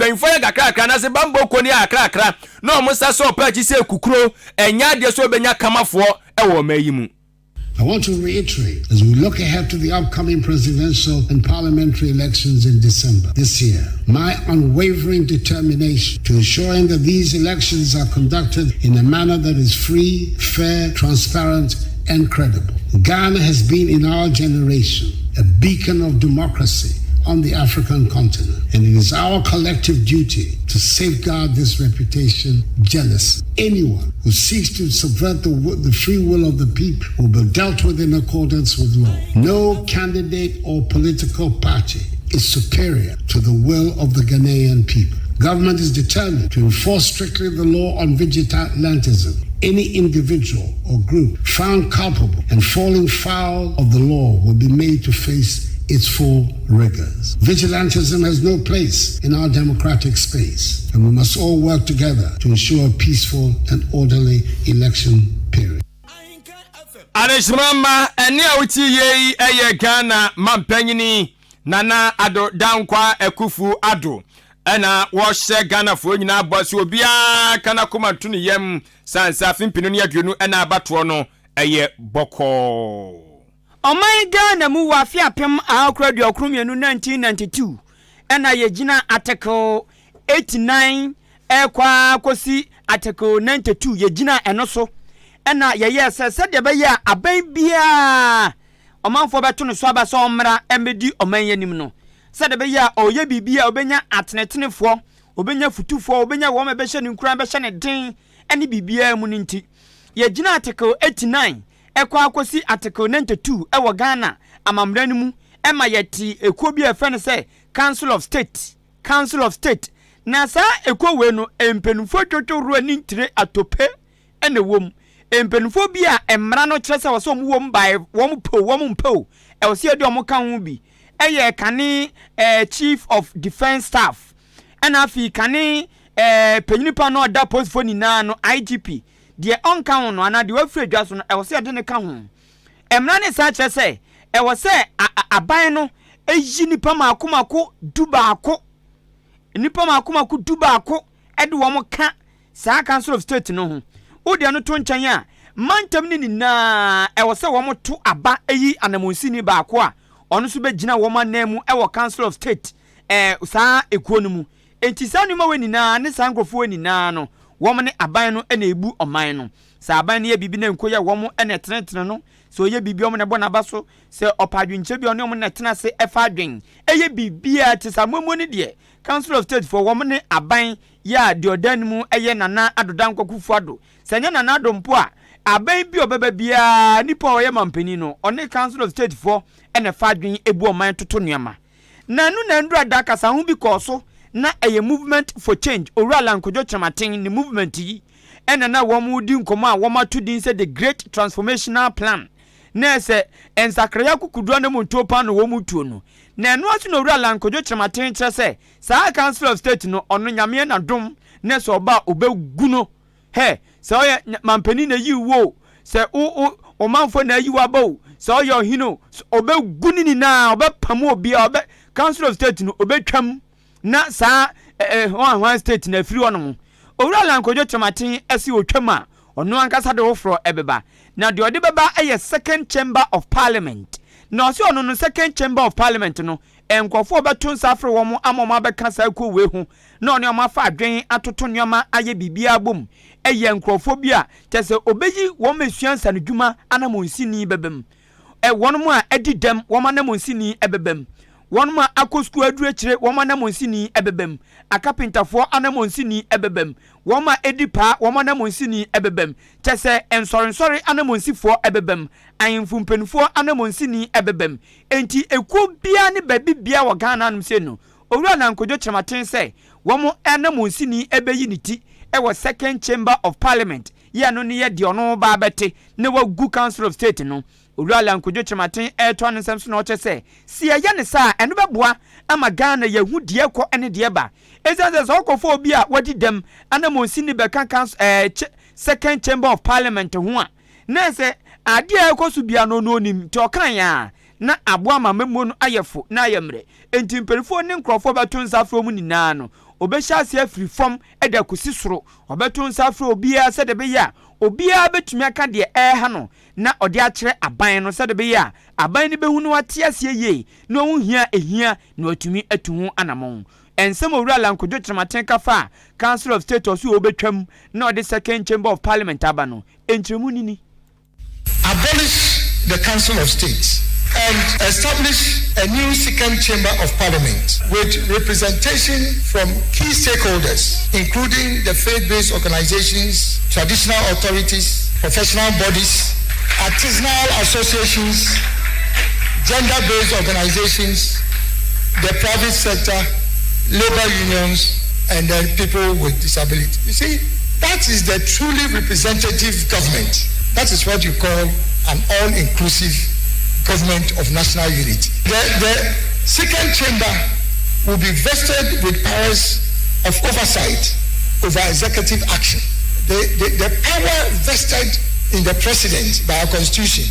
mpanfo ya kakra na se bambo ko ni akra no mo sa so pa chi se kukuro enya de so benya kamafo e wo mayimu. I want to reiterate, as we look ahead to the upcoming presidential and parliamentary elections in December this year, my unwavering determination to ensuring that these elections are conducted in a manner that is free, fair, transparent, and credible. Ghana has been in our generation a beacon of democracy on the African continent, and it is our collective duty to safeguard this reputation jealously. Anyone who seeks to subvert the free will of the people will be dealt with in accordance with law. No candidate or political party is superior to the will of the Ghanaian people. Government is determined to enforce strictly the law on vigilantism. Any individual or group found culpable and falling foul of the law will be made to face its full rigors. Vigilantism has no place in our democratic space, and we must all work together to ensure a peaceful and orderly election period. Arishmama eni awuti ye eye Ghana mampanyini Nana Ado Dankwa Ekufu Ado ena wo hye Ghana fo nyina abose obia kana koma tunu yem sansa fimpinu ne aduonu ena abato no eye boko. Oman Ghana mu wafi apem akradu okrumienu 1992 ena yegina article 89 ekwa kosi article 92 yegina enoso ena yeye se de be ya aban bia omanfo beto no so abaso omra emedi oman yanim no se de be ya oye bibia obenya atenetefo obenya futufo obenya wo me be hye ne nkura be hye ne den ene bibia mu ninti yegina article 89 ekwa akosi article 92 ewo Ghana amamra nimu ema yeti ekuo bi efene se Council of State na sa ekuo we no empenufo twotworo ani ntire atope ene wom empenufo bi a emra no kire se wo so mu wom bai wom mpo e wo se ade omo kan ho bi eye kane Chief of Defense Staff ena afi kane penyinipa no da post phone na no IGP de onka ho no ana de wafre dwa so no e wo se de ne ka ho emra ne sa kire se e wo se aban no eyi nipa makomako dubaako nipa makomako dubaako ede wo mo ka sa Council of State no ho odi ano to nchan a mantam ni na e wo se wo mo to aba eyi anamonsini baako a ono so begina wo manamu e wo Council of State sa ekuo no mu enti sa numa we ni na ne sa nkrofo we ni na no wo mo ne aban no e na ebu oman no sa aban ne ye bibi na nkoya wo mo e na tenetene no so ye bibi o mo ne bona ba so se opadwinche bi ono mo na tena se efa adwen eye bibia te sa momo ne de Council of State for wo mo ne aban ya de odan mu eye Nana Adodan Kwakufu Ado senya Nana Adompo a aban bi obeba bia nipa o ye mampani no one Council of State for ene fa adwen ebu oman toto nuama na nu na ndura da kasa ho bi koso na eye movement for change orala nkojo chamaten ni movement yi ene na wo mu di nkomo a wo matu din se the great transformational plan na se ensakreya kukudu na monto pa no wo mutuo no na eno aso no orala nkojo chamaten kire se sa Council of State no ono nyame na dom na se oba obeguno he se oye mampani na yiwo se o manfo na yiwa ba o se oye ohino obeguni ni na obepamu obi obe Council of State no obetwam na sa one state na free ono orala nkojo chamaten esi otwam a ono ankasa de wofro ebeba na de ode beba eye second chamber of parliament na osi ono no second chamber of parliament no enkofo beto nsafre wo mo amoma beka sa ko we hu na ono ma fa adwen atoto nyoma aye bibia bom eye enkofo bia tese obeyi wo mesuansa no dwuma anamonsini bebem wono mo a edidem wo manamonsini ebebem wono ma akosku adure kire wo manamonsini ebebem akapintafo anamonsini ebebem wo ma edipa wo manamonsini ebebem tese ensori anamonsifo ebebem ayinfumpenfo anamonsini ebebem enti ekuo bia ne babi bia wo Ghana anum se no owura na nkojo chamaten se wo mo anamonsini ebeyi niti ewo second chamber of parliament ya no ne ye de ono ba bete ne wagu Council of State no owura nkojo chamaten eto ne nsem so na o che se ya ne sa eno beboa ama Ghana yahu de ekọ ene de ba ezanze so okofo obi a wadi dem anamonsini be kan second chamber of parliament ho a na se ade ekosu bia no no nim ti okan ya na aboa ma memo no ayefo na ayemre enti mperifo ne nkrofo beto nsafro mu nina no obehya ase afiri fam eda kosi soro obeto nsa afro obia se de be ya obia betumi aka de ha no na ode akere aban no se de be ya aban ni behu no ate ase ye na ohun hia ehia na watumi atuhu anamon ensem owura lankojo trematen kafa Council of State osu obetwam na ode second chamber of parliament abano entremu nini abolish the Council of State and establish a new second chamber of parliament with representation from key stakeholders, including the faith-based organizations, traditional authorities, professional bodies, artisanal associations, gender-based organizations, the private sector, labor unions, and then people with disability. You see, that is the truly representative government. That is what you call an all-inclusive government of national unity. The second chamber will be vested with powers of oversight over executive action. The power vested in the president by our constitution.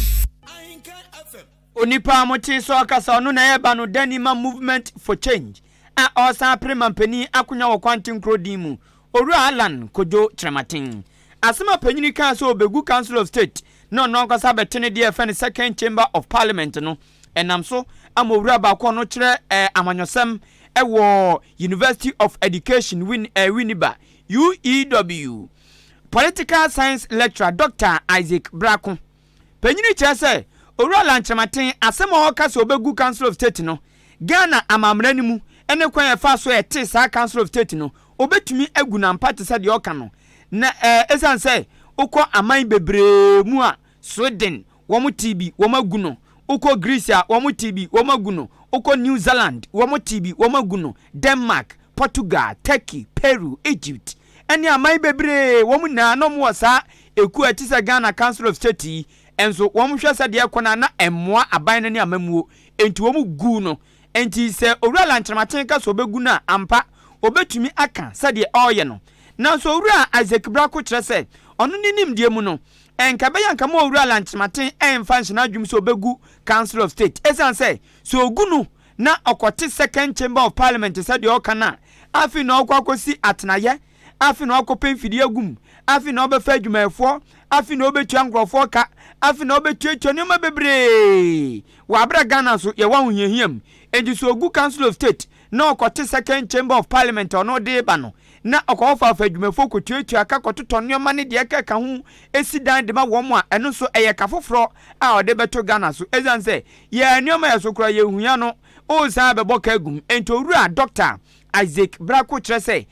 Onipa mochi so akasa onu na eba no Denima movement for change. A osa premampani akunya wo kwantin krodimu. Oru Alan Kojo Trematin. Asema panyini kan so obegu Council of State. No kwasa betene de fa second chamber of parliament no enam so amowura ba ko no kire amanyosem wo University of Education Winneba UEW political science lecturer Dr. Isaac Brako panyini kire se owura lanchematen asema o kasa obegu Council of State no Ghana amamra ni mu ene kwan e fa so e te sa Council of State no obetumi aguna mpate se de oka no na esan se uko aman bebre mu a Sweden womu TB womaguno uko Greece womu TB womaguno uko New Zealand womu TB womaguno Denmark Portugal Turkey Peru Egypt eni aman bebre womu na no mu wasa eku atisa Ghana Council of State enso womu hwesa de ekona na emmoa aban ne amamuo enti womu gu no enti se owura lantrematen ka so begu na ampa obetumi aka sade oye no na so owura Isaac Brako kire se onu ninim die mu no enka yanka mo owura lanchematen emfa nhina adwum so begu Council of State esan say so ogunu na okote second chamber of parliament said de okana afi na okwakosi atnaye afi na okopen fidi agum afi na obefa adwumafo afi na obetua nkrofo ka afi na obetua nyoma bebre wa abra Ghana so ye wa huhiam endi so ogu Council of State na okote second chamber of parliament ono de ba no na okofa afadwumafo kotuatua aka kototo nyoma ne de aka ho esidan de ma wo mo a eno so eye ka foforo a ode beto Ghana so ezan se ye nyoma ya so kura ye huya no o sa be boka agum ento wura Dr. Isaac Brako kire se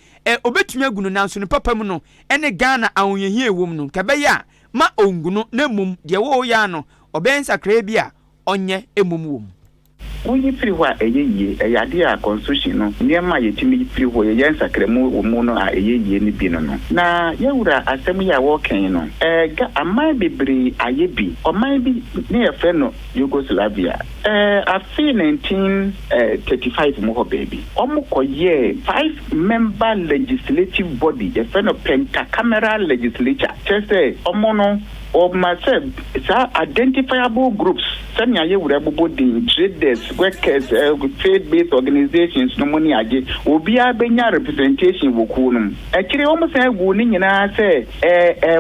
obetumi agunu nanso ne papa mu no ene Ghana ahonyehie ewom no kabeya ma onguno na mum de wo ya no obensa kra bia onye emum wom Oyi free wa eyeye eyade a constitution no niema yetimi free ho ye nsakremu omu no a eyeye ni bi no na yewura asem ya wo kan no ga amai bebre ayebi omai bi ne efe no Yugoslavia afi 1935 mo ho baby omukoye 5-member legislative body efe no pentacameral legislature chese omono or myself identifiable groups sanya yewura bobodi traders workers faith-based organizations no money age obi abenya representation woku no akire wo msa gu ni nyina se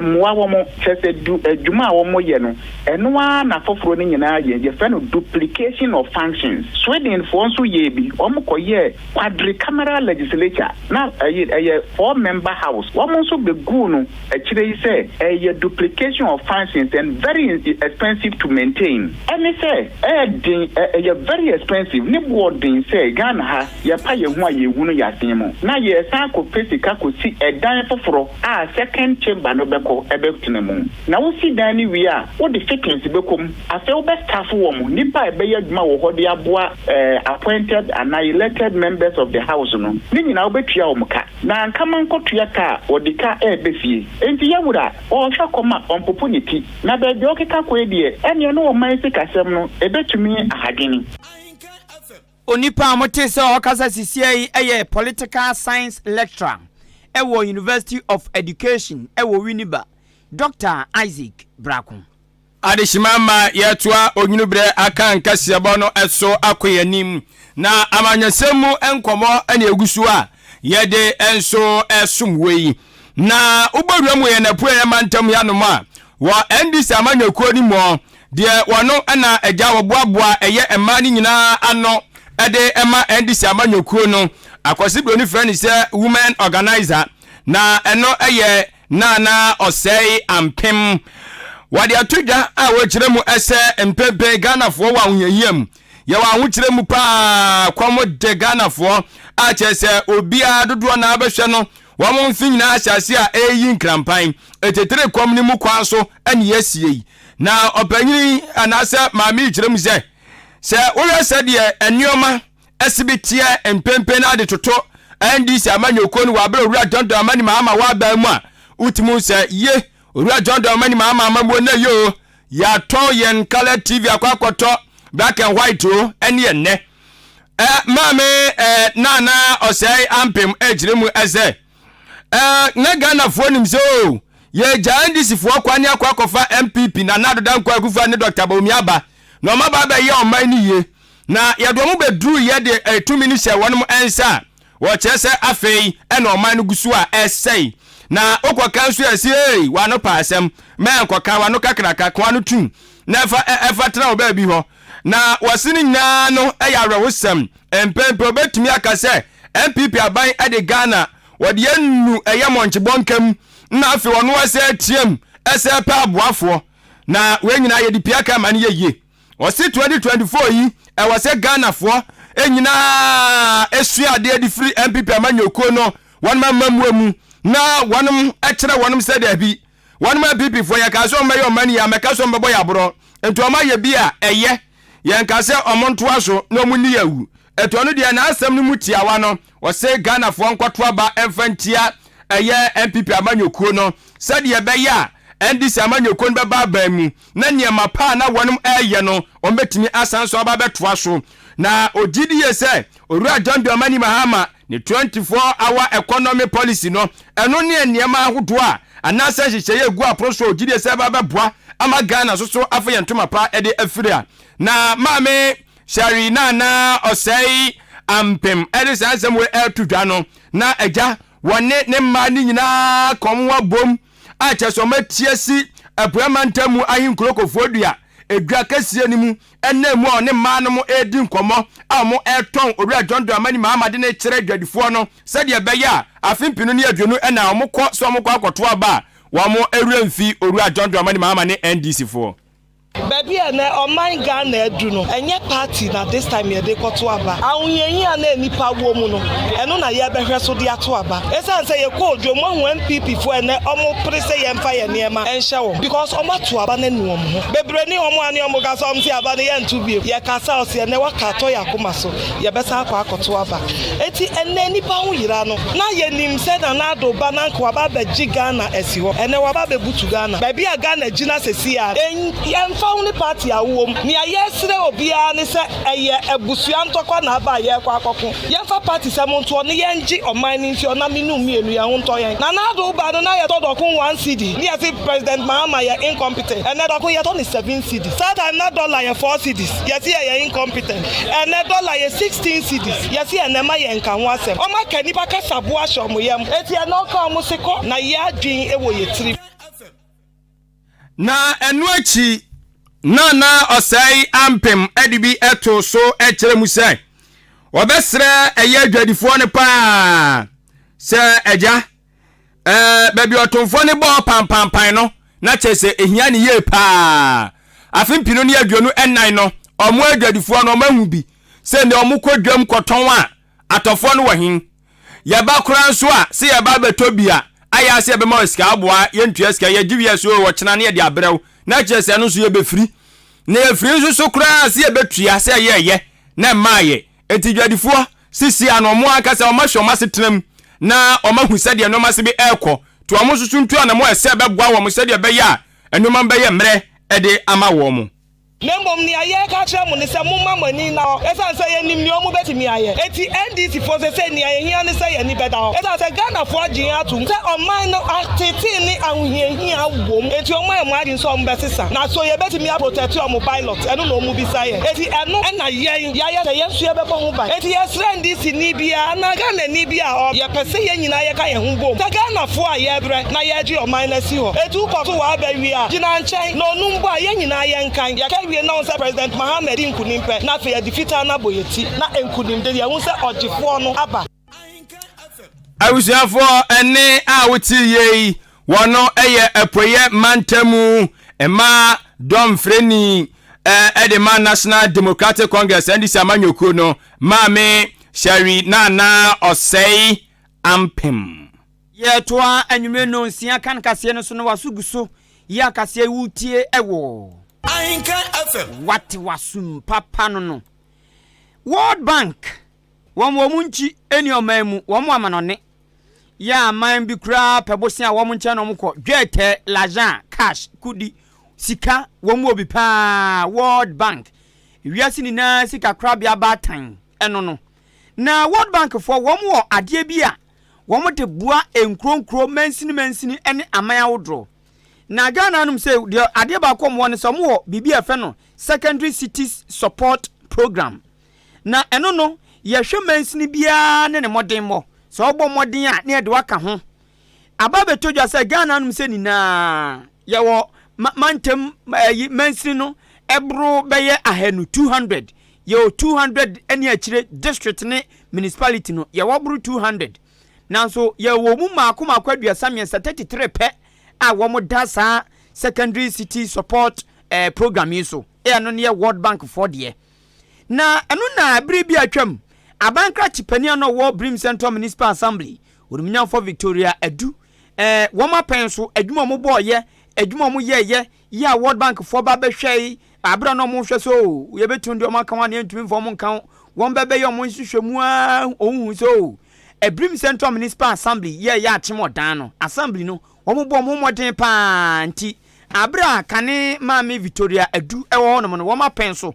moa wo mo chese adwuma wo mo ye no eno a na foforo ni nyina ye fe no duplication of functions Sweden for so ye bi omokoye quadricameral legislature na 4-member house wo mo so be gu no akire yi se duplication of functions and very expensive to maintain and say very expensive ni boarding say Ghana ha ya pa ye hu aye hu no ya semo na ye san ko pesika ko si edan foforo a second chamber no beko ebetunemu na wo si dan ni wi a wo de vacancy bekom afa wo be staff wo mo nipa ebe ye adwuma wo hode aboa appointed and elected members of the house no ni nyina wo betua wo mka na nkama nkotua ka odika ebefie enti yewura o hwa koma opportunity na be de okeka ko edie ene no wo man sikasem no ebetumi ahadwini Onipa amotese okasa sisiei eye political science lecturer ewo University of Education ewo Winneba Dr. Isaac Brako Adishimama yetua onyunubre akan kasiabo no eso akoyanim na amanyasemu enkomo ene egusu a yede enso esumwe na ubodwa mu ye na pu ye mantam ya no ma wa ndc amanyekuo ni mo de wano na agya woboaboa eye ema ni nyina ano ede ema ndc amanyekuo no akwasibro ni friend say women organizer na eno eye na osei ampem wade atudwa a wokire mu ese mpebe Ghana fo wa hunyeyem ye wa ahokire mu pa kwamo de Ghana fo a chese obia dodo na abehwe no wamo mfinyina asase a eyi nkrampan etetere kwam ni mu kwa so ane yasie na opanyini anase maami kire mu se wo se de enioma esibitie empempe na de toto ndc amanyoko ni wa bere wura dondo amani maama wa ba mu a utimu se ye wura dondo amani maama amabo na yo ya to yen color tv akwakoto black and white o ene ne maame nana osei ampem ejire mu eze na Ghana fo nim se o ye ndc fo kwani akwakofa MPP na nado dan kwa kufa ne Dr. Bomiaba na o maba ba ye o man ni ye na ye do mu bedru ye de 2 minutes wonum ensa wo chese afei ena o man gusu a esei na okwa nso esi wa no pa asem me enkoka wa no kakraka kwa no tum na efa tra o ba bi ho na wasini nyina no eyare wosem empempe obetumi akase MPP aban ade Ghana wode enu eyamonche bonkam na afi wono ase tiem ese pa aboafo na we nyina ye dipia ka mane ye wose 2024 yi wose Ghana fo enyina esu ade di free MPP amanyoko no wonma mamuamu na wonum ekere wonum se da bi wonum MPP fo ya ka so mbaye omani ya meka so mbabo ya bro ento ma ye bi a eye ye nka se omonto aso na omuni yawu eto no de na asem no mutiawa no wose Ghana fo nkoto aba emfantia eye MPP amanyoko no se de be ya ndc amanyoko no beba ba mu na niema pa na wonum eye no ombetimi asanso aba betoa so na ogidi ye se orua John Dramani Mahama ni 24-hour economy policy no eno ne niema ahodo a anasa hyehyeye gu aproso ogidi ye se baba boa ama Ghana so afeyentoma pa ede afiria na mame shari na osei ampem ede sansem we eltudwa no na agya wone ne ma ni nyina komwa bom a cheso matiasi abuamantamu ahinkrokofo dua edwa kasie ni mu enne mu ne ma no mo edi nkomo a mo eton owura John Dramani Mahama de ne kire dwadifo no se de beya afimpinu ne adwenu ena mo kọ so mo kọ akoto aba wa mo ewura mfi owura John Dramani Mahama ne NDC fo baby na oman Ghana edu no enye party na this time ye de koto aba awunyeyin na nipa wo mu no eno na ye behwe so de ato aba esan say ye ko odwo mo hu MPP fo ene omo prese ye mfa ye niema enhye wo because omo to aba na nuom ho bebre ni omo ani omo ga so om si aba na ye ntu bie ye kasa o se ne waka to yakoma so ye besa akwa akoto aba eti ene nipa hu yira no na ye nim se na ado ba na kwa ba ba gi Ghana esi ho ene wa ba be butu Ghana baby a Ghana gina sesi a ye found party awom ni ayesre obia ne se eye ebusua ntokwa na aba ye kwa akoko ye fa party se monto ne ye ngi oman ni nti ona minu mienu ye ho nto ye na do ba no na ye to dokun 1 cedi ni ye President Mahama ye incompetent and dokun ye to ni 7 cedi sata na dollar ye 4 cedis ye si ye incompetent and dollar ye 16 cedis ye si ene ma ye nka ho asem o ma kani ba ka sabo ahyo mo yem eti e no ka mo seko na ye adwin ewo ye tiri na enu achi na osei ampem edibi eto so ekere mu sei obesre eye adwadifo ne pa se eja baby otomfo ne bo pampampan no na chese ehia ne ye pa afimpino ne adwanu ennan no omo adwadifo no mahu bi se ne omo kodwam koton a atofo no wahin ye ba kura nso a se ye ba betobia aya se be ma oska aboa ye ntua ska ye giwie so wo kyena ne de abrew na chese no so ye befiri na efiri so kura se ye betua se ye na maaye etidwadifo sisi anomo aka se o ma hwe o ma setram na o ma hu se de no ma se bi ekọ to omo susu ntua na mo ese be boa wo mo se de be ya enuma be ye mre ede ama wo mo Nembom ni aye ka kire mu ne se mo mama ni na esan se ye nim ni omu betimi aye eti NDC for se ni aye hia ne se ye ni beda o esan se Ghana for agin atum se oman no activity ni ahihia wom eti oman mu agin so omu besisa na so ye betimi a protect omu pilot enu no omu bi saye eti enu na ye se ye su ye bebo ho ba eti ye sre NDC ni bia na Ghana ni bia o ye pese ye nyina ye ka ye ho bom se Ghana for aye bre na ye gi oman na si ho eti ko so wa ba wi a gina nchen no numbo a ye nyina ye nkan ye ka wi na on say President Mohammed Nkunimpe na fe defeater na boyeti na Nkunim de ye hu say ogifo no aba awusiafo ene a wuti yei wono eye epoye mantamu ema dom freni edema National Democratic Congress ndisi amanyoko no maame Shari Nana Osei Ampem ye toa anwume no nsia kan kase no so no wasuguso ya kase wutie ewo Ahenkan Akan what wasum papa no World Bank womunchi eni omamu womu amanone ya man bi kura pebosia womu nche no mko dwete l'argent cash kudi sika womu obi pa World Bank wiase ni na sika kura bia batan eno no na World Bank for womu wo ade bia womu de bua enkronkro mansini ene amaya wodro na Ghana anum say the ade ba kom won so mo bibi efe no secondary cities support program na eno no ye hwe mansini bia ne modern mo so obo modern a ne de waka ho aba betodwa say Ghana anum say ni na ye wo mantem mansini no ebro beye ahenu 200 ye 200 ene akire district ne municipality no ye wo bro 200 na so ye wo mu makoma kwadua samien 33 pe a womo dasa secondary city support program yiso no ne World Bank for de na eno na bribi atwam abankra chipani no wo Brim Central Municipal Assembly urumnya for Victoria edu woma penso adwuma mo boye adwuma mo ye ya World Bank for ba behwei abra no mo hwe so ye betundi o maka wan entumi fo mo nkan won bebe ye mo nhwehwemu a ohun so Brim Central Municipal Assembly ye ya achimodan no assembly no womo bo mo modern pa nti abra kane maame Victoria edu ewo no no woma penso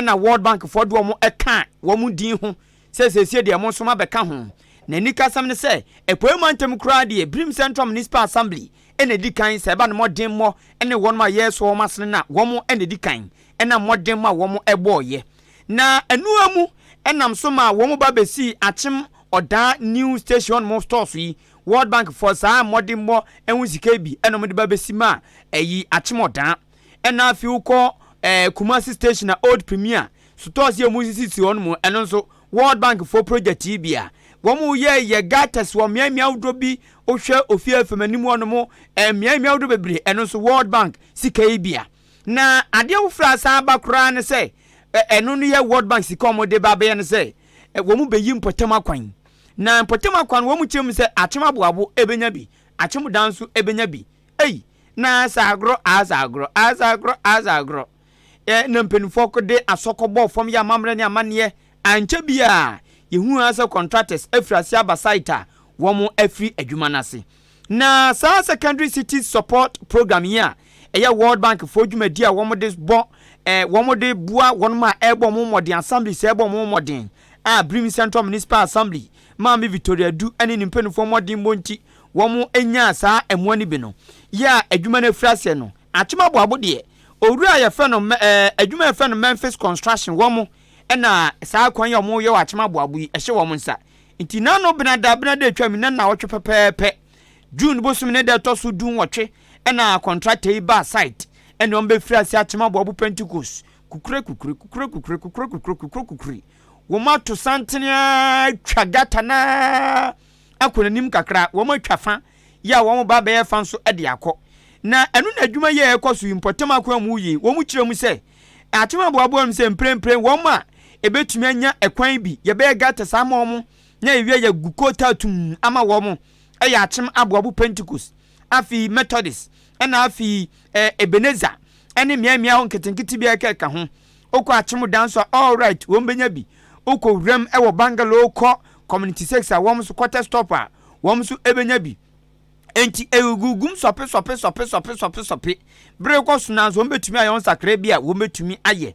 na World Bank for do mo eka womo din ho sesesie de mo so ma beka ho na nika sam ne se epoemantem kura de Brim Central Municipal Assembly ene dikan se ba no modern mo ene won ma yeso wo masene na womo ene dikan ena modern ma womo eboye na enu amu enam so ma womo ba besi achim oda new station mo stores yi World Bank for sa modern mo enwu sika bi enom de ba besi ma eyi achimodan ena afi uko Kumasi station na Old Premier stores ye mu sisi on mo eno so World Bank for project bia womu ye gatas wo miamia wodro bi ohwe ofie famanimu ono mo miamia wodro bebre eno so World Bank sika bia na ade wofra sa ba kura ne se eno no ye World Bank sika omo de ba be ne se womu beyi mpotem akwan na mpotem akwan womu chem se achema boabo ebenya bi achemu danso ebenya bi na azagro na mpenfo ko de asokobɔ fam ya mamre ne amane anche bia yehu asa contractors afrasi abasaita womo afri adwuma nase na sa secondary city support program ya World Bank for dwumadi a womo de bo womo de bua wonma ebo mo modern assembly se ebo mo modern Brim Central Municipal Assembly maame Victoria du ene ni mpenfo modern monti womo enya sa emuani bi no ya adwuma na afrasi no achema boabo de owura ya fe no adwuma ya fe no Memphis Construction womo na saa kwan ya mo ye wachema boabu yi ehye wo nsa nti na no benada atwam na wotwe pepepe June bosum ne da to so dun wotwe na contractor ba site ene on be frasi achema boabu Pentecost kukure wo ma to santenia twagata na akonanim kakra wo ma twafa ya wo ba be fa nso de akọ na enu na adwuma ye ekoso importem akwa mu yi wo mu kire mu se achema boabu am se mprempren wo ma ebetumi anya ekwan bi ye be gata sama omo na ewie ya gukota tum ama wo mo ya achim aboabu Pentecost afi Methodist na afi Ebenezer ene miamia ho nketenkete bi aka ho okọ achim danso all right wo mbenya bi okọ wram ewo Bangalore ko community 6 a wo so quarter stopper wo so ebenya bi enti egugum sope bre ko so na so mbetumi ayon sakra bia wo betumi aye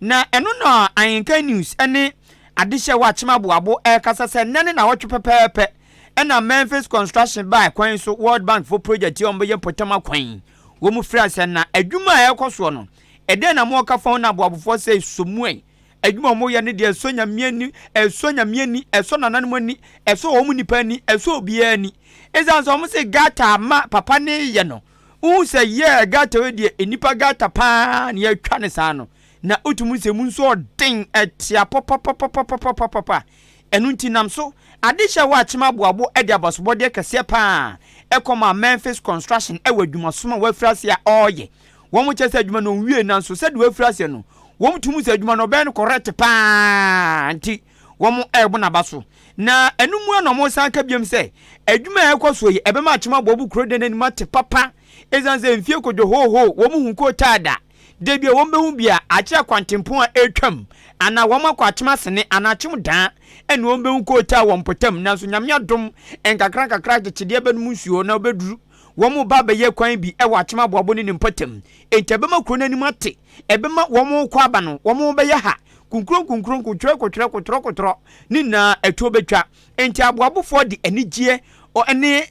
na eno no Ahenkan news ene adehye wa chemaboabo kasa se nene na wotwe pepepe ena Memphis construction by kwan so World Bank for project yom be potama kwan wo mu frase na adwuma ekoso no ede na mo ka fon na aboabofo se somue adwuma mo ye ne de sonya miani eso nananmu ani eso wo mu nipa ni eso obia ni ezan so mo se gata ma papa ne ye no u se ye gata we de enipa gata pa ne atwa ne sa no na otumu se mu nso odin etia papa enu ntinam so adehye wa chemaboabo ede abasobode kese pa ekoma Memphis construction ewadwumasoma wa frase ya oye wo mu chese adwuma no wie nanso se de wa frase no wo mu tumu se adwuma no be no correct pa nti wo mu ebo na baso na enum no mo san ka biem se adwuma ekoso yi ebe ma chemaboabo kro de nani mate papa ezanze mfie kodwo ho wo mu hu ko tada debia wo mbehu bia ache kwantempon a etwam ana wo makwatema sene ana achim dan ene wo mbehu ko ta wo mpotam nanso nyamya dom enkakra chede be no nsuo na obeduru wo mu ba be ye kwan bi e wa achema boabo ne mpotam entebe makro nani mate ebe ma wo mu kwa aba no wo mu be ye ha kunkron kutro ni na eto betwa enti aboabofo de anigye o ene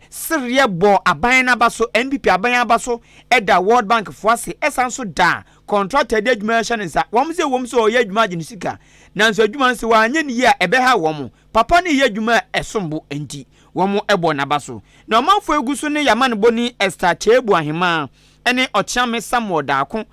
seriye bo aban na baso NPP aban abaso eda World Bank foase esanso da contractor de adwuma hyanensa wom se o ye adwuma agene sika nanso adwuma nse wa anya ni ye ebe ha wom papa ne ye adwuma esombo enti wom ebo na baso na manfo eguso ne yamane boni Esther Chebu ahema ene ochiame Samuel Daako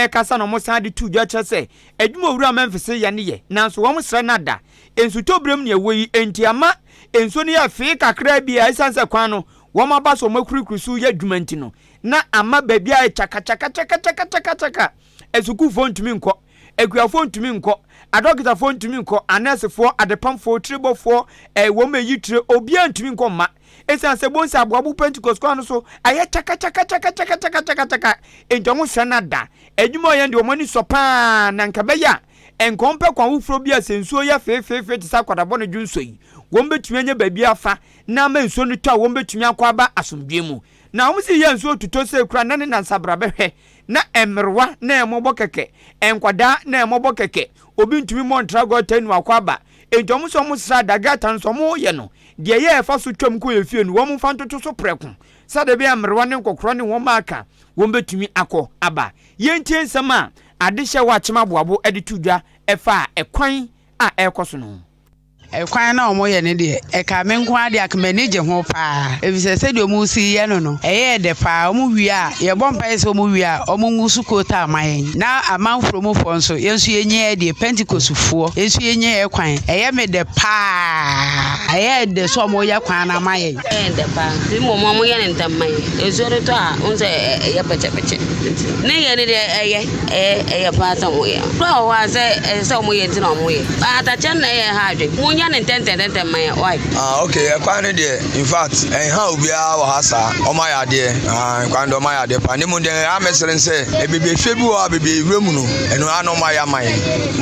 kasa no mo san de tudwa kyese adwuma owura Memphis ya ne ye nanso wom sre nada ensuto brem ne ewoyi enti ama enso ne ya fe kakra bia esanse kwan no wom abaso makurikusu ya adwuma enti no na ama babia chaka esuku fo ntumi nko ekuafo ntumi nko adokita fo ntumi nko anese fo adepam fo tribo fo wo meyitre obia ntumi nko ma esanse bonsa aboabu Pentecost kwa no so aye chaka entomo sanada adwuma ye ndi omani sopa na nkabeya enkompe kwa wufro bia sensuo ya fe tisa kwadabo no dwunsoi wo mbetumi anya babia afa na ma nsuo no to wo mbetumi akwaba asomdwe mu na wo si ye nsuo tuto se kura nane na nsabra behwe na emrwa na emobo keke enkwada na emobo keke obi ntumi montra go tanu akwaba entomo so mo sra daga tan so mo ye no de ye fa so twam ko efie no wo mo fa ntoto so preku sade bia emrwa ne nkokro ne wo maka wo mbetumi akọ aba ye ntie nsama adehye wa chemaboabo editudwa efa ekwan a ekoso no ekwan na omo ye ne de eka me nko ade akmanije ho pa ebise se de omu si ye no eye de pa omu wi a ye bompa ese omu wi a omu ngusu kota amayen na amanfro mu fo nso yensu yenye de Pentecost fuo yensu yenye ekwan eye me de pa eye de so omo ye kwan na amayen de pa ti mo ye ne ntamman ezore to a unse ye peche ne ye ne de eye pa ta mo ye pro wa se omo ye ti na omo ye ata chen na ye ha adwe okay, kwani de in fact ha obia wa hasa o ma ya de kwani do ma ya de pa ni mu de ameseren se ebebe hwe bi wa bebe wremu no eno ano ma ya man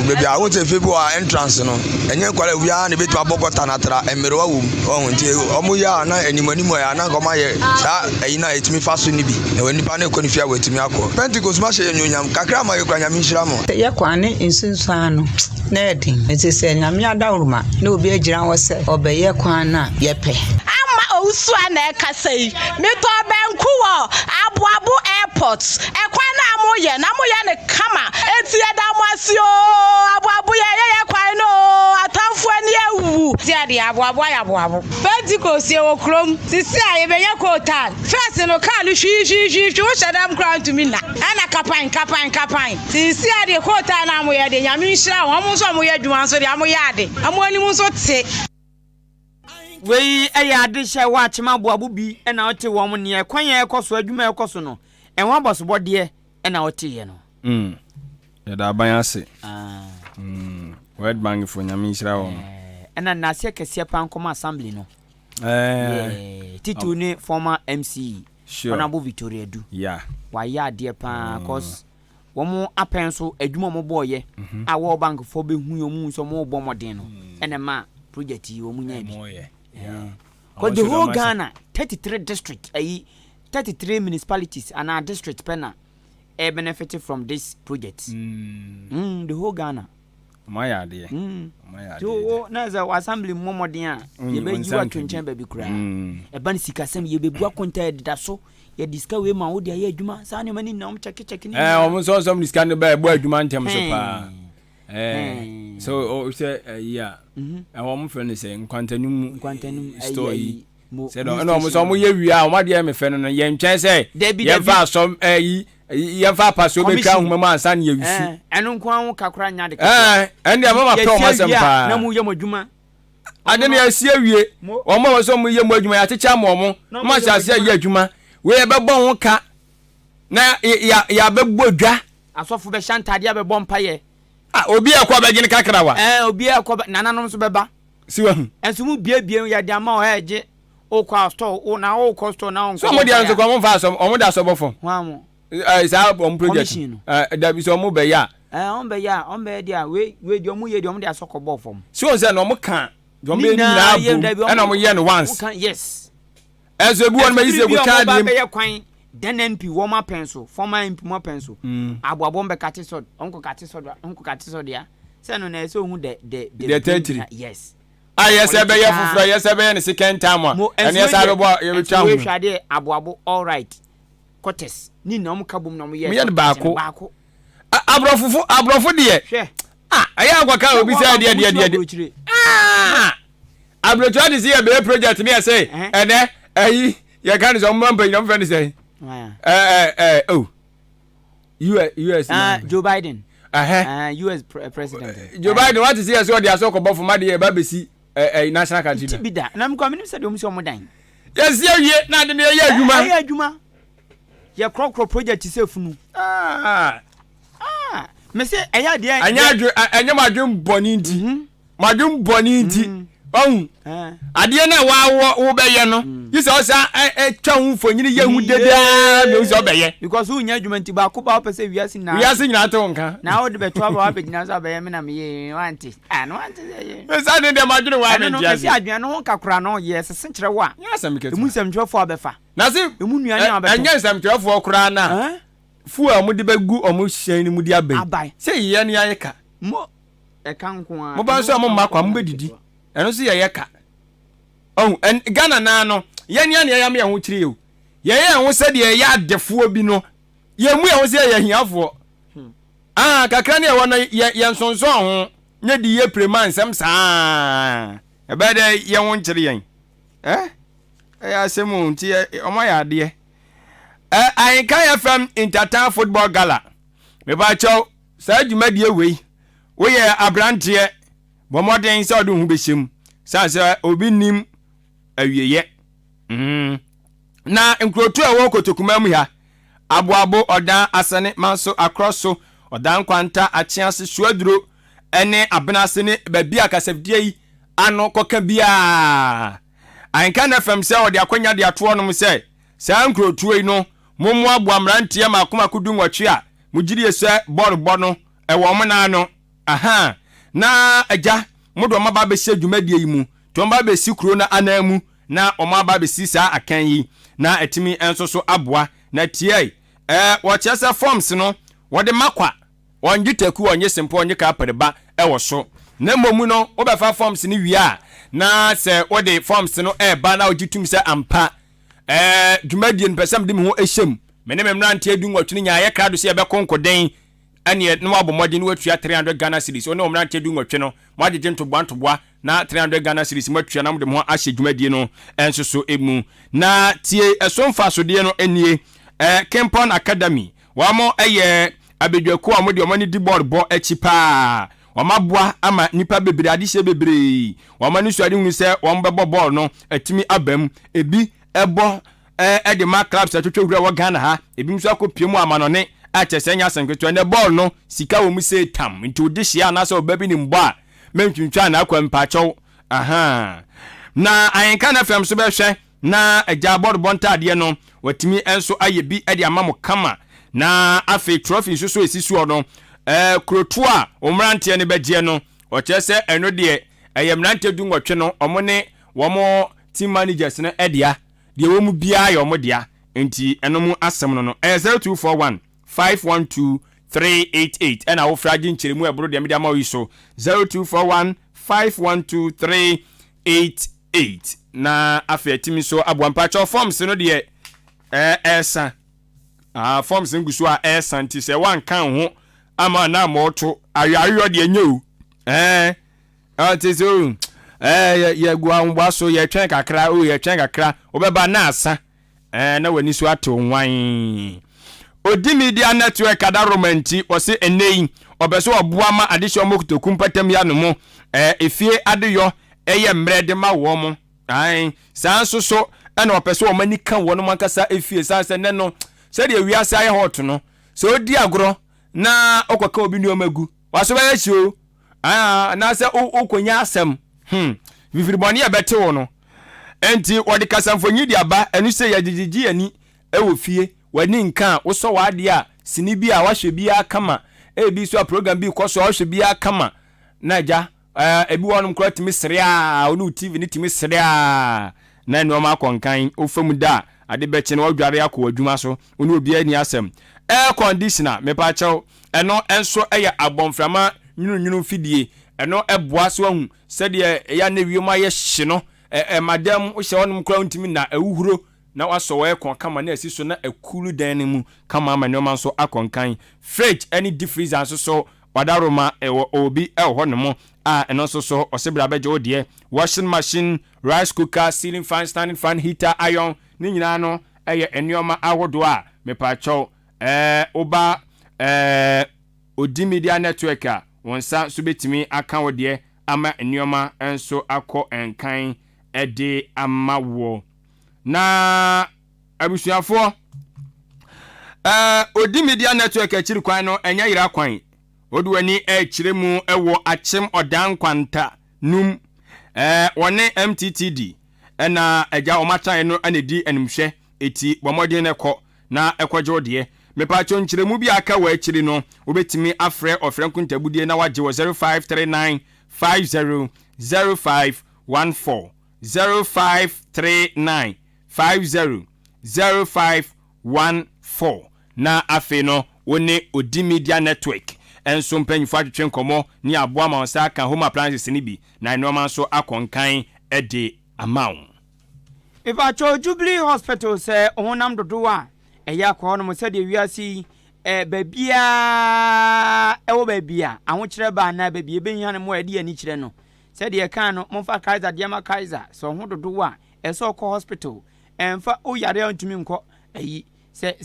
bebe a wote hwe bi wa entrance no enye kwala obia na betu abogota na tra emere wa wum o nti o mu ya na animanimu ya na ko ma ye sa eyina etimi faso ni bi na wani pa na ko ni fia wetimi akọ Pentecost ma she nyonyam kakra ma ye kwanya mi hira mo ye kwani insunsan no na edin enti se nyame adawruma na obi agira wo se obeye kwan na yepe ama ousu na ekasai me to benku wo aboabo airport ekwan na amoye ne kama enti edamwasio aboabo ye kwan no atamfo ani awu ti ade aboabo Pentecost ye wo krom sisi aye be ye kota first no kan hwi wo shadam crown to me na ana kapan sisi ade kota na amoye de nyame nhira wo mo so amoye adwuma so de amoye ade amoni mo so te wei eya adehye wa chemaboabo bi na ote wo mo ne kwan ye ekoso adwuma ekoso no enwa bosobode na ote ye no ya da ban ase World Bank for nyame nhira wo na nase kese pankoma assembly no titu ni former MC Honorable Victoria Du wa ya de pa cause wo mo apenso adwuma mo boye a World Bank for be hu yo mu so mo bo modern no ene ma project yi wo mu nya bi ko the whole Ghana 33 districts 33 municipalities and our district penna benefited from this project. The whole Ghana. My idea. So na za assembly momo dia ye be jiwa twenchen ba bi kura. E ban sika sem ye be bua konta da so ye diska we ma wo dia ye adwuma sa ne mani na om check ni. Om so some diska no ba adwuma ntem so pa. So o say yeah. And om friend say nkwantanum story. Say no mo so mo ye wi a o ma dia me fe no ye ntwen say ye fa som ye fa paso be twa homa ma ansa ne ye wisi eno nko anwo kakra nya de ende mama pe o ma sem pa na mu ye modwuma ade ne asie wie o ma so mu ye mo adwuma ya techa mo ma sha se ye adwuma we be bon ho ka na ya be bodwa asofo be shantade ya be bon paye obi akwa be gine kakra wa obi akwa nananom so beba siwa hu enso mu bie ya de ama o heje o kwa store o na o kwa store na on so mo dia nso kwa mo fa so o mo da so bofo wa mo isa on project da bi so mo be ya on be dia we di omu ye di omu dia sokobo fom so say no mo kan do me ni na abu e na mo ye no once yes eso ebu on me yise go ka di be kwan then NP wo ma penso former MP mo penso aboabo be kate so onko kate so dia say no na so hu the territory yes yes e be ye fufura yes e be ye second time and yes I be ye twa hu we hwade aboabo all right quarters ni na om kabum na mo ye me baako abrofo de hwe aya agwaka obi say de abrocho de say be project me say ene ayi ye kan so mo mpa nyam friend say US Joe Biden US president Joe Biden what is here so they so ko bofo ma de ba besi national country tibida na me ko me say de om so mo dan yes ye wie na de ye adwuma ye krokro project se funu me say eya de anya madwum boni nti ohun ade na wo be ye no you say osa twa hu fonyini ye hu deda me so be ye because who nya adwuma nti ba ko ba pese wiase nyina to nka na wo de be to ba be nyina so be ye me na me ye wanti no wanti ye me say de madwum wa me dia se adwuma no kakura no ye sese kire wo a ya sam ketu emu sam twefo abefa na se emu nuane abefa anya sam twefo kura na fu a mu de bagu omu hyan ni mu de abai say ye ne ayeka mo e kan ko a mo ba so mo makwa mo bedidi eno so ye ka en Ghana na no ye ne ya me ho kire o ye ho se de ye adefuo bi no ye mu ye ho se ye hiafo kakra ne ye wono ye nsonso ho ne di ye preman sem saa e be de ye ho nkire yen ya semu nti o ma ya de Ahenkan FM Intertown Football Gala me ba chaw sa djuma die wei wo ye abrante bo moden se odu hu beshem sa se obi nim awieye na nkrotu a wo kotokuma mu ha aboabo odan asane manso akroso odan kwanta achiase suaduro ene abenase ne babi akasabdie yi ano koka bia Ahenkan FM se odi akwanya de ato no se sa nkrotu yi no momo aboamrantie makoma kudunwatwe a mugiri ese borbo no ewo mo na no na aja modo maba be se dwumadie yi mu to maba be si kuro na anamu na omaba be si sa akan yi na etimi enso so aboa na tie wo chese forms no wode makwa wongitaku onye simple onye ka pereba ewo so na momu no obefa forms ni wi a na se wode forms no ba na ogitum se ampa dwumadie npesam de me ho ehyem me ne memrante adu nwatwe nya ye krado se be konkoden ane no abomode no watua 300 Ghana cedis one memrante adu nwatwe no mo agege ntoboa na 300 Ghana cedis matua na mo de mo ahye dwumadie no enso so emu na tie esomfa so de no enie Ahenkan Academy wa mo abedwaku a mo de mo ni di board bo echi pa wamaboa ama nipa bebre adihye bebre wamani suade hu se wombebo ball no atimi abam ebi ebo de ma clubs atwetwe wa Ghana ha ebi nso akopie mu amanone achesenya sanketo ne ball no sika wo mu se tam nti odihye na so babi ni mbo a mentwintwa na akwa mpacho na Ahenkan FM so be hwe na agya board bontade no watimi enso ayebi de amamo kama na afi trophy so esisu no krotu a omrante ne beje no o chese eno de eyemrante du nwotwe no omone womo team managers no edea de wo mu bia ya omo dia enti eno mu asem no 0241 512 388 ena wo frage nkyeremu ebro de media ma wi so 0241 512 388 na afetimi so aboampa cho forms no de esa forms nguso a esa nti se wan kan ho ama na moto ayayo de enyewu atizo ye gwa ngba so ye twen kakra ye twen kakra obeba na asa na wani so ato nwan odi media network ada romanti o se enei obeso oboa ma adehyo mokutokum patam ya no mo efie adeyo eye mrede ma wo mo sanso so na opeso o mani kan wo no mankasa efie sanse ne no se de wiase aye hot no so odi agro na okwaka obi ni omagu waso ba yechio na se okonya asem viviriboni ya bete wo no enti wodi kasamfonyi di aba enu se ya jijiji ani ewo fie wani nkan wo so wade a sini bi a wahwe bi akama ebi so program bi koso wahwe bi akama na ja ebi wonum kro timi sere a onu tv ni timi sere a na enu ma konkan ofam da ade beche na wadware akọ adwuma so onu obi ani asem air conditioner me pa chew eno enso eye abonframa nyunu fidie eno eboa so ahu sede ya na wioma ye hye no madam wo hye wonum kro ntimi na ewuhuro na waso we kon kama na asiso na akulu dan ne mu kama amanoma so akonkan fridge any deep freezer so wadaroma obi ho ne mo eno so osebra beje odie washing machine rice cooker ceiling fan standing fan heater iron ni nyina no eye enioma ahodo a mepacho oba odi media network a wonsa so betimi aka wodie ama enioma enso akọ enkan ede amawo na abusuafo odi media network akiri kwan no enya yira kwan oduani kiremu ewo achim odan kwanta num wone mttd na eja omatan no anedi animhwe eti bomodin ne kọ na ekwaje odie mepacho nkiremu bi aka wa akiri no obetimi afre ofrenkuntabudie na waje wo 0539 500514 0539 500514 na afe no woni odi media network enso mpanyifo atwetwe nkomo ni aboa ma onsa kan home appliances ni bi na normal so akonkan ede amaw ifa cho Jubilee Hospital se honam dodo a eya ko no mo se de wiasi babia ewo babia ahokire ba na babia benyan mo ade ani kire no se de kan no mo fa Kaiser de ma Kaiser so ho dodo a eso ko hospital emfa o yare antumi nko ayi se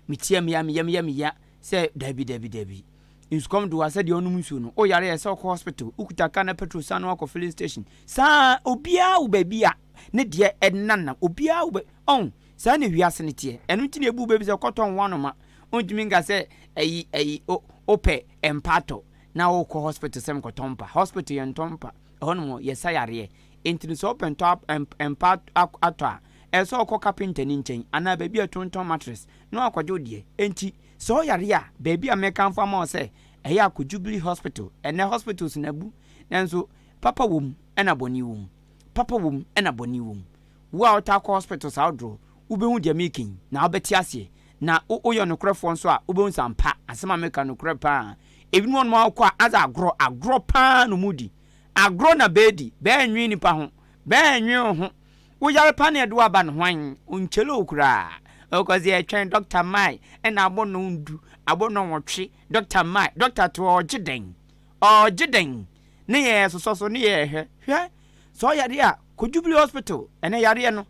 mitiam ya se dabi inscom do asa de onum nsuo no o yare ese ko hospital ukuta kana petrol sanu akọ filling station sa obia wo babia ne de enanam obia wo on sa ne wiase ne tie enu ti ne ebu baby se koton wanoma ontumi nga se ayi ope empato na wo ko hospital sem kotompa hospital yen tompa honmo yesa yare entini so open top empat atwa eso ko carpenter ni nchen ana baby atonton mattress no akwajo de enti so yare a baby American farmer say eya ko Jubilee Hospital ene hospitals na bu nanso papa wom ena boni wom papa wom ena boni wom wa ota ko hospitals outro ubehu de making na obeti ase na oyo no krefo nso a ubehu sampa asema America no krepa ebi no mo akọ aza agro pa no mudi agro na bedi be enwi nipa ho be enwi ho wo yare pa na edo aba no hwan onchele okura okozi etwen Dr. Mai ena abono ndu abono nwotwe Dr. Mai Dr. to ogiden ne ye so ne ye hwe so yare a ko Jubilee Hospital ene yare no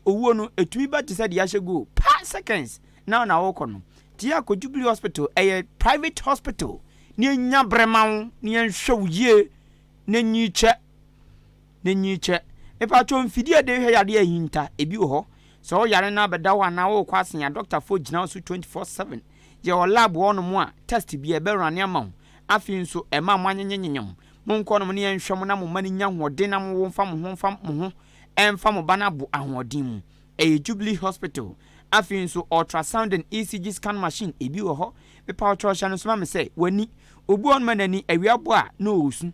owuo no etumi ba te said ya hyego pa seconds na wo kono tia ko Jubilee Hospital private hospital ne nya bremawo ne nhwewuye ne nyiche epa cho mfidie de hwe yare ahinta ebi wo ho so yare na beda wa na wo kwasen ya doctor for gina so 24/7 je o lab wono mu a test bi e be rane ama afi nso e ma mwanyenyenyem mon ko no ne yenhwem na mo mani nya hoden na mo mfa mo ho emfa mo bana bu ahoden mu Jubilee Hospital afi nso ultrasound and ECG scan machine ebi wo ho be pa ultrasound so ma me say wani obu on manani awiabo a no osu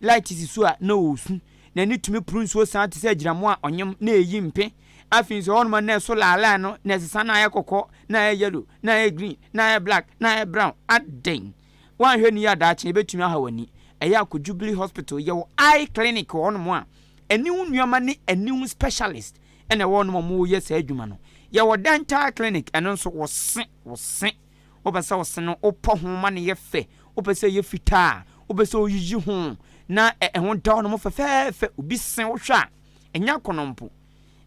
light sisu a no osu na ni tumi puru nsuo san te sɛ gyiramo a ɔnyem na eyi mpe afin so ɔnoma na so laala no na sesa na ayɛ kɔkɔ na ayɛ yellow na ayɛ green na ayɛ black na ayɛ brown aden wanhwɛ ni ya daakye ebetumi aha wani ɛyɛ akɔ Jubilee Hospital yɛwɔ eye clinic ɔnom a aniwu nnuama ne aniwu specialist ɛna wɔnom mo yɛ sɛ adwuma no yɛwɔ dental clinic ɛno nso wɔse wobɛsɛ wɔse no wopɔ ho ma ne yɛ fɛ wopɛsɛ yɛ fitaa wopɛsɛ oyiyi ho na ɛho da ɔnom fɛfɛɛfɛ obi se wohwɛ a ɛnya kɔnɔmpo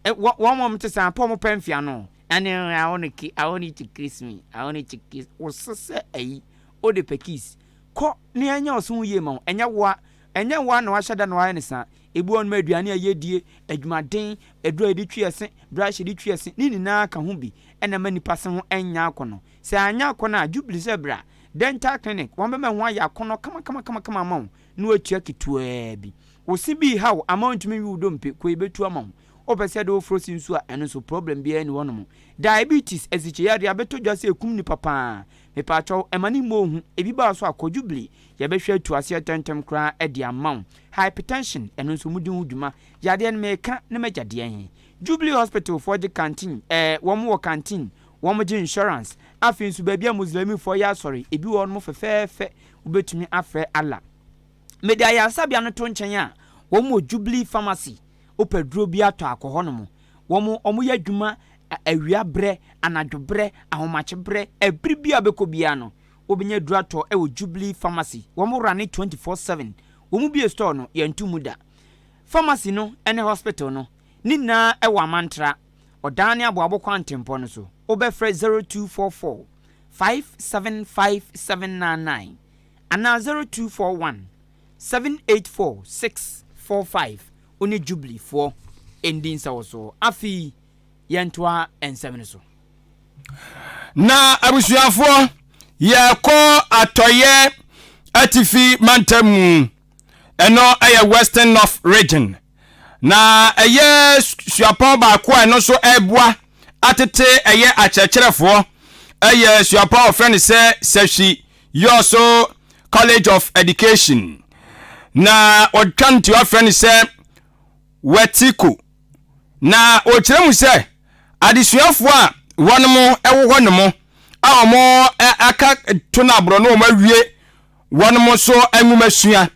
one moment to say pomo penfiano and I want to kiss me. I want to kiss was so o de pekis ko ni anya osun ye ma enya wa na wa shada na wa ne sa ebu on maduane ayedie adwumaden edro edi twiese brush edi twiese ni na ka ho bi ena manipa se ho enya akono se anya akono a Jubilee zebra dental clinic won be me ho aya akono kama ma no atua ketua bi wo si bi how amount me wi udompe ko ebetu ama opese do frosi nsu a eno so problem bia ni wonom diabetes eziche yare abeto dwase ekum ni papa me pa cho emani mohu ebi ba so akɔ Jubilee ye be hwe atu ase tentem kra e de amount hypertension eno so mudi huduma yade en meka ne magyade en Jubilee Hospital for the canteen wo canteen wo mo insurance afin su ba bia muslimi for ya sorry ebi wo no fefefe ubetumi afre ala me da ya sabia no to nchen a wo mo Jubilee pharmacy opedro bi ato akɔhɔ no mo wo mo yɛ adwuma awia bre anadwo bre ahomache bre ebri bi abekɔ bia no obenya duro ato e wo Jubilee pharmacy wo mo run 24/7 wo mo bi store no yɛ ntumuda pharmacy no ene hospital no ni na e wa mantra ɔdan ne aboabo kwantempo no so obɛfrɛ 0244 575799 ana 0241 784 645 oni Jubilee for ending so afi yentoa ensem so na abusuafo ye ko atoye atifi mantamu eno aye Western North region na aye suapon ba ko eno so ebua atete aye achecherefo aye suapon friend say Seshi Yoso College of Education na odwanti wa friend say Wetiko na ochiremu se adisuafo a wonmo ewo honomo a omo aka tuna bro no mawie wonmo so anwumasua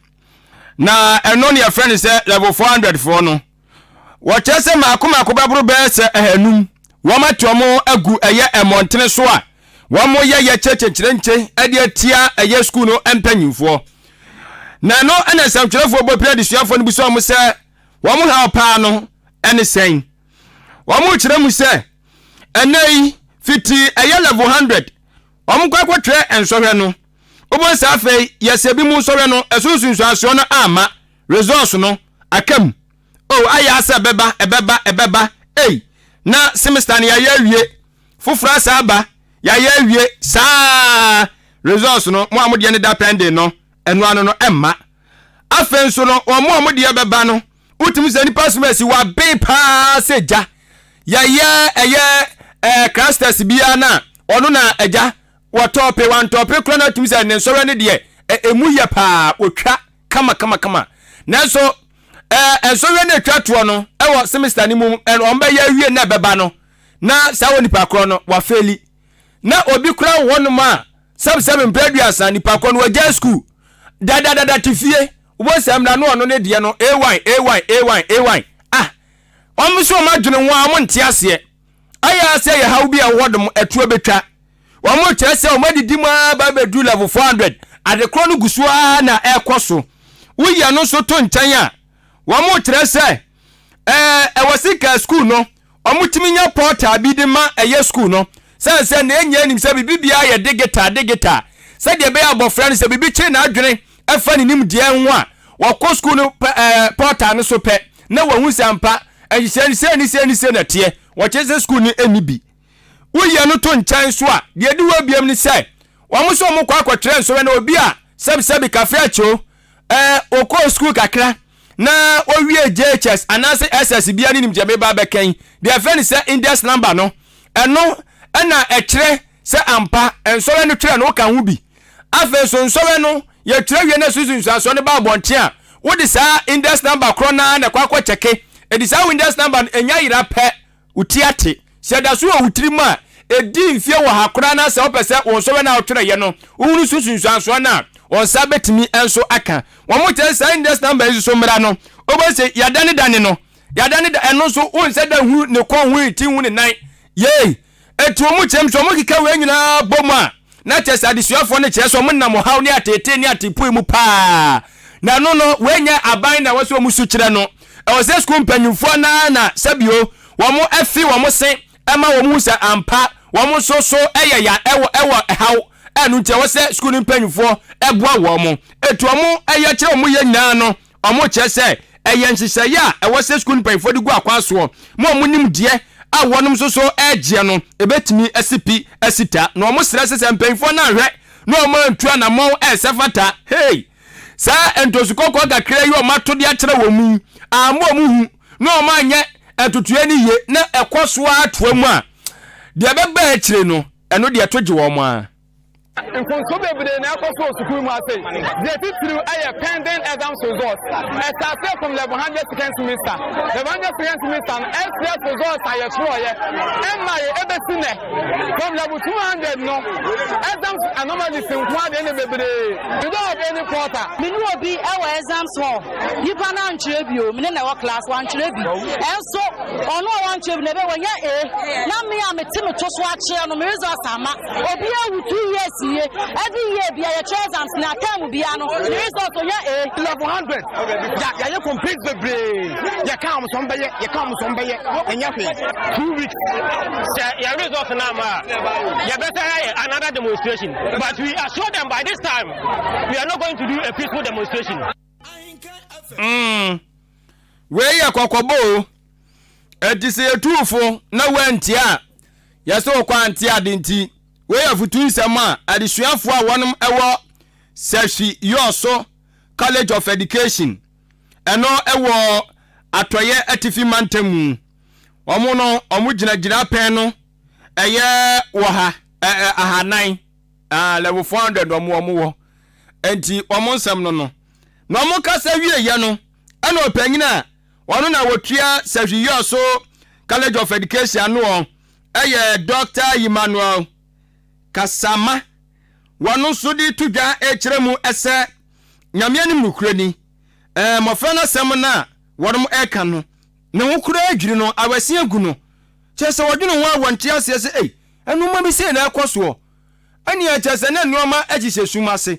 na eno ne friend se level 400 for no wo chese makoma ko bebro be se ehanum wo matomo agu eye emontene so a wo mo ye chechechirenche ade atia eye school no empanyimfo na no ana samchirefo bopira adisuafo no bi so mo se wamu ha pa no ene sen wamu kire mu se enei fiti eye level 100 wamu kwakwotre ensohwe no obon sa afei yesebi mu sohwe no esunsunsu aso no ama resource no akam aya asa ebeba na semester ne ya awie fofra sa aba ya awie sa resource no mo amode ne da pending no enu anu no emma afei nso no omo amode ebeba no utimi se ni pasmesi wa be pa seja eye clusters bia na ono na eja wa top one top kro na utimi se ne soro ne de emu ye pa otwa kama na so ensoro ne twato no wo semester ni mu on ba ya wie na beba no na sa woni pa kro no wa feli na obi kra wonu ma sub preduasa ni pa kro no wa ja school da tifie wo sem na no ono ne de no ay omso ma dwene ho am nte ase aya se ye hawo bi a wodom etu betwa wo mo kire se o madidi ma ba bedu level 400 ade kro no gusua na ekoso wo ye no so to ntan a wo mo kire se wasika school no omutimi nya portal bi de ma eye school no se na enya nim se bibia ye digital se de be abofra ne se bibi chi na adwene efa ni nim de ho a wako school no portal no so pe na wahu sampa se na tie wache school ni enibi uye no to nchan so a de di wa biam ni se wo so mo kwa kwatre so na obi a sebi cafe acho oko school kakra na owie JHS anase SS bia ni nim je be ba beken de afeni se index number no eno na ekire se ampa ensore no twere no ka hu bi afa so nsore no ye twere wie na susu nsuaso ne ba bonte a what is our index number krona na kwa cheke it is our index number enya ira pe utiate se da so utirima edi mfie wo hakora na se opese won so na otwere ye no unu susunsuanso na on sabetimi enso aka wo mo tell say index number is so mra no obese yadane dane no yadane da eno so won se da hu ne kon hu ti hu ne nan ye etu mo chem so mo kika we nyina boma na chesa disuafo ne cheso mo na mo haw ne atete ne atipu mu pa na no no we nya aban na waso mu su kire no e wo se school mpanyumfo na sabio wo mo afi wo mo se ema wo mu sa ampa wo mo so eya ewo haw enu ntia wo se school mpanyumfo eboa wo mo etu mo eya kire mo ye nyina no omo chese eya nhihye ya e wo se school mpanyumfo de gu akwaso mo nim die a wonum so egie no ebetimi asipi asita no mo sere sese mpanyumfo na hwe no mo antua na mo esefata hey sa entosukoko gakra yi o mato de akere wo mu amo mu hu no ma anye etutue ni ye na ekoso atoa mu a de beba akire no eno de etoge wo mu a Nkonso bebede na akoso sukuu mu ase. The titru aye pending exams results. Started from level 100 second semester. Level 100 second semester SPS results aye sure ye. Emma ye ebesine. From level 200 no. Exams anomalies nkwa de ne bebede. You don't have any quarter. Me no obi e wa exams ho. Yipa na nkyere bio, me na wa class 1 nkyere bi. Enso ono wa nkyere ne be wonya A. Na me a metime to so akye no me results ama. Obi a 2 years every year be a exams na time be ano the result on your level 100 ya you complete the brain ya come somebody and ya 2 weeks ya result na ma ya better another demonstration but we assure them by this time we are not going to do a peaceful demonstration we ya kokobo edise etufo na wantia ya so kwantia dinti we have two sama adisuafo a wonum ewo Seshi Yoso College of Education eno ewo atoye atifi mantemu omo no omo gina pen no eye wo ha ahanan level 400 omo wo enti omo nsam no omo kasa wie ye no ena opanyina wono na wotua Seshi Yoso College of Education no eye Dr. Emmanuel Kasama wanu sudi tuja echiremu ese nyame anim nukure ni mofra na sem na wonum eka no ne wukure adwiri no awase agu no chese wodwene ho awonte ase se enuma bi se na ekoso ani a chese na nuoma agise sumase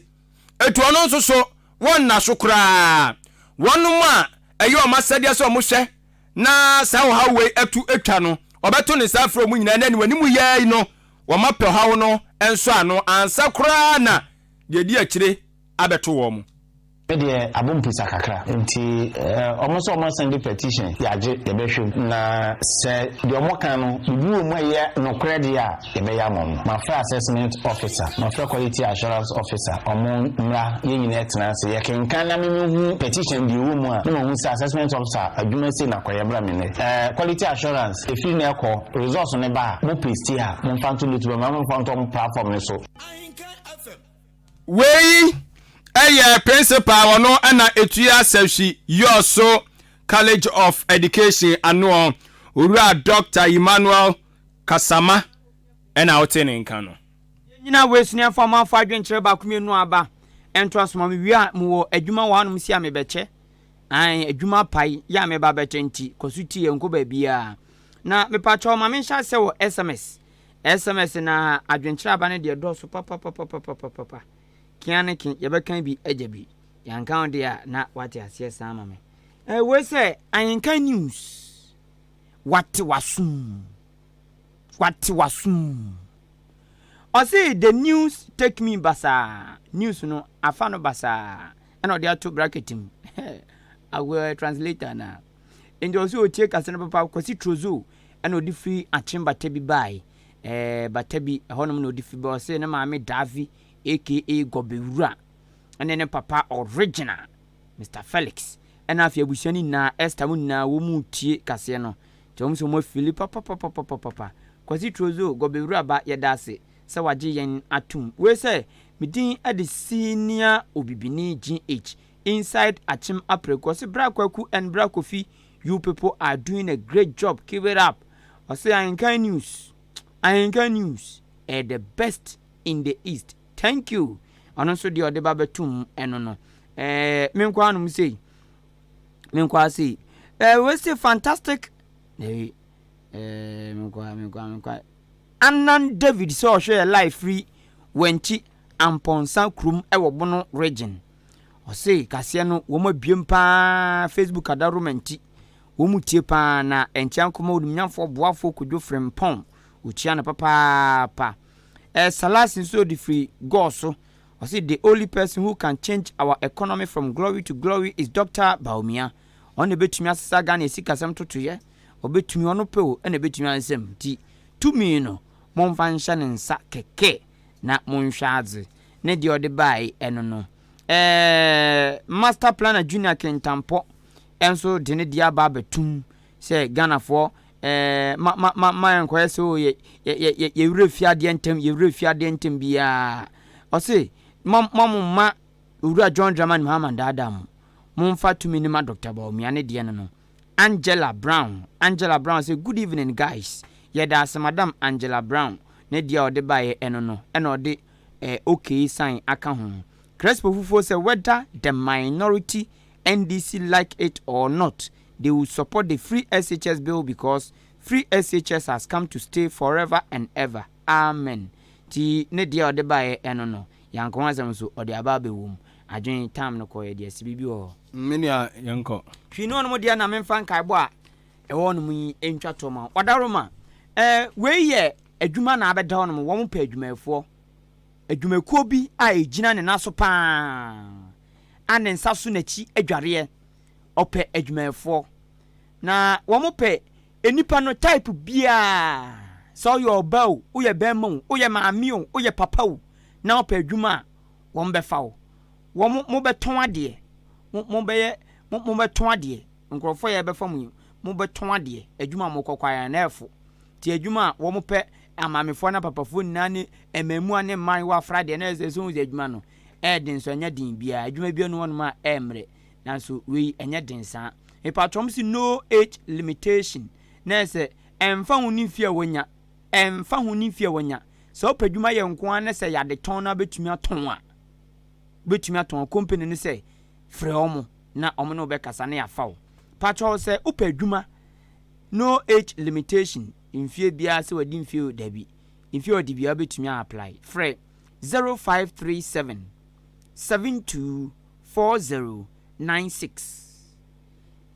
etu ono nso so won na sokura wonum a eyo masade so mo hwe na sa wo hawe etu etwa no obeto ne sa afro mu nyina na ni wanimu yai no wama pe hawo no enso ano ansa kura na de di akire abeto wo mu de abompisa kakra nti omoso send petition ya je ye behwem na se de omokan no bibu mu ye no credit ya ye be ya mom mafra assessment officer mafra quality assurance officer omo mra ye nyina etena se ye kenkan na memehu petition bi wo mu a no hu se assessment officer adwuma se na kwaye bra me ne quality assurance efi na ekọ results ne ba mo paste ya mo fanto lutu ba mo fanto platform ne so wey principal wono ana etua Seshi Yoso College of Education ano ura Dr. Emmanuel Kasama ena otene nka no nyina wesua fama fa adwenkyere ba kumienu aba ento asoma me wia mo adwuma wanum si ame beche an adwuma pai ya me ba beche nti kosuti enko ba bia na me pacho ma me sha se wo SMS na adwenkyere aba ne de do so papa kiane kin yebekan bi ajabi yankan de a na wate asie sama me we say Ahenkan news what wasum I say the news take me basa news no afano basa and they are to bracket him I will translate na and also take as an papa because it trozo and no diffi a chamber tebi by but tebi honum no diffi boss say na maame Davi aka Gobewura and then papa original Mr. Felix and after abusiani na Esther mu na wo mu tie kase no tom so mo fili papa kwasi trozo Gobewura ba yedase se waje yen atum we say medin ade senior obibini GH inside Achim Apreko. Say Brakwaku and Brakofi, you people are doing a great job. Keep it up. I say Ahenkan News. Ahenkan News are the best in the East. Thank you. And also the other babetum no. Menkwa no say. Menkwa say. We say fantastic. Menkwa. Annan David so share life free wenti amponsa krum ewo bono region. O say kase no wo ma biem pa Facebook adaromenti. Wo mu tie pa na enchian koma odumnyafo boafo kodwo frempon. Uchia na papa. Salasin so the free go so. I say the only person who can change our economy from glory to glory is Dr. Baumia. On the betumi asesa Ghana esikasem toto ye. Obetumi ono pe o na betumi ansem ti. Tumi no momfa nhya ne nsa keke na monhwaadze. Ne de ode bai eno no. Master planner junior kentampo enso de ne dia ba betum say Ghana for ma enkoye so ye refiade ntem bia. O say ma ura John Draman Muhammad Adam momfa tumi ni ma Dr. Baumia ne de no. Angela Brown say good evening guys. Yeda as Madam Angela Brown ne dia ode bae eno no eno de okay sign aka ho. Crespo Fufo say whether the minority NDC like it or not, they will support the free SHS bill because free SHS has come to stay forever and ever. Amen. Ti ne dia ode bae eno no yanko asem so ode aba be wom adwen time no ko ye dia sibibi o menia yanko hwi no no dia na memfa nkai bo a e won mu entwa to ma odaroma we ye adwuma na abeda hono wo mpa adwumafo adwumakuo bi a ejina ne naso pa ane nsaso na chi adware ope adwumafo na wo mpa enipa no type bia so your bow uye bemon uye maami o uye papa o na ope adwuma wo mbefa o wo mo beton ade mo beton ade nkrofo ye befa mo beton ade adwuma mo kokwaya na efo ti adwuma wo mo pe amamefo na papafo nane emamu ane man wa frade na ezeso adwuma no edin so nya din bia adwuma bia no ma emre nanso we enya din sa e patrom si no age limitation na se emfa huni fia wonya so padwuma ye nko an se ya de ton na betumi aton company ni se frɛ omo na omo no be kasa na ya fawo patro se upadwuma no age limitation infie bia se wadi infie dabi infie odi bia betumi apply frɛ 0537 724096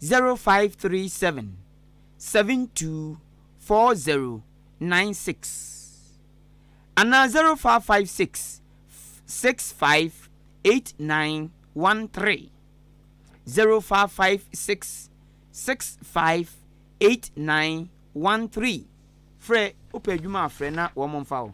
0537 724096 ana 0556 658913 0556 658913 frɛ opadwuma frɛ na wo momfa wo